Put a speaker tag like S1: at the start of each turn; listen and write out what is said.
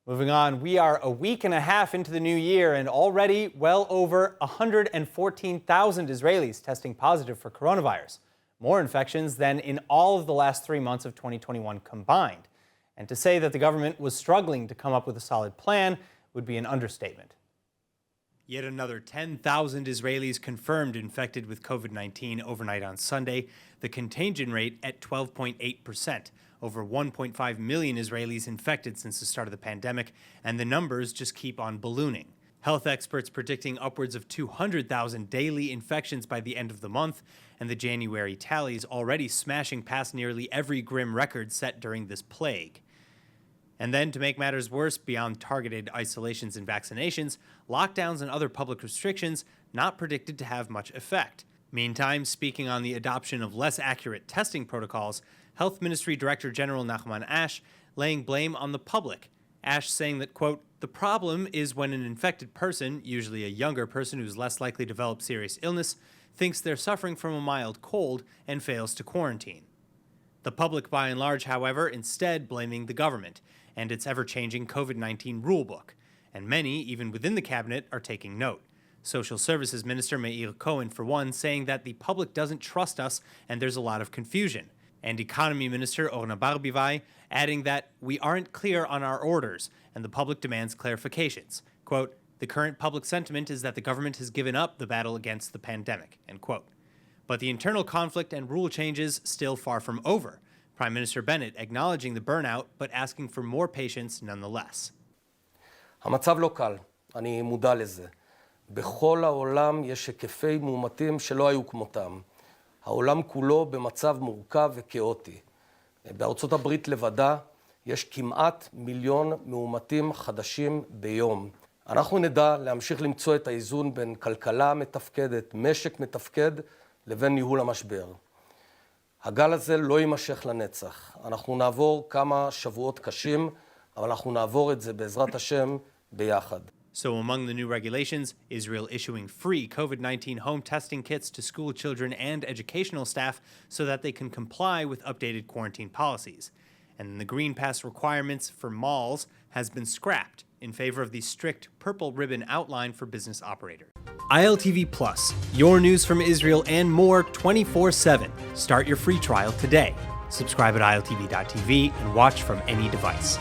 S1: Moving on, we are a week and a half into the new year and already well over 114,000 Israelis testing positive for coronavirus. More infections than in all of the last 3 months of 2021 combined. And to say that the government was struggling to come up with a solid plan would be an understatement. Yet another 10,000 Israelis confirmed infected with COVID-19 overnight on Sunday, the contagion rate at 12.8%. Over 1.5 million Israelis infected since the start of the pandemic, and the numbers just keep on ballooning. Health experts predicting upwards of 200,000 daily infections by the end of the month, and the January tallies already smashing past nearly every grim record set during this plague. And then, to make matters worse, beyond targeted isolations and vaccinations, lockdowns and other public restrictions not predicted to have much effect. Meantime, speaking on the adoption of less accurate testing protocols, Health Ministry Director General Nachman Ash laying blame on the public. Ash saying that, quote, "The problem is when an infected person, usually a younger person who's less likely to develop serious illness, thinks they're suffering from a mild cold and fails to quarantine." The public, by and large, however, instead blaming the government and its ever-changing COVID-19 rulebook. And many, even within the cabinet, are taking note. Social Services Minister Meir Cohen, for one, saying that the public doesn't trust us and there's a lot of confusion. And Economy Minister Orna Barbivai adding that we aren't clear on our orders and the public demands clarifications. Quote, "The current public sentiment is that the government has given up the battle against the pandemic," end quote. But the internal conflict and rule changes still far from over. Prime Minister Bennett acknowledging the burnout but asking for more patience nonetheless.
S2: המצב לא קל, אני מודע לזה. בכל העולם יש היקפי מאומתים שלא היו כמותם. העולם כולו במצב מורכב וכאוטי. בארצות הברית לבדה יש כמעט 1,000,000 מאומתים חדשים ביום. אנחנו נדע להמשיך למצוא את האיזון בין כלכלה מתפקדת, משק מתפקד, לבין ניהול המשבר. הגל הזה לא יימשך לנצח. אנחנו נעבור כמה שבועות קשים, אבל אנחנו נעבור את זה בעזרת השם ביחד.
S1: So among the new regulations, Israel issuing free COVID-19 home testing kits to school children and educational staff so that they can comply with updated quarantine policies. And the Green Pass requirements for malls has been scrapped in favor of the strict purple ribbon outline for business operators. ILTV Plus, your news from Israel and more 24/7. Start your free trial today. Subscribe at iltv.tv and watch from any device.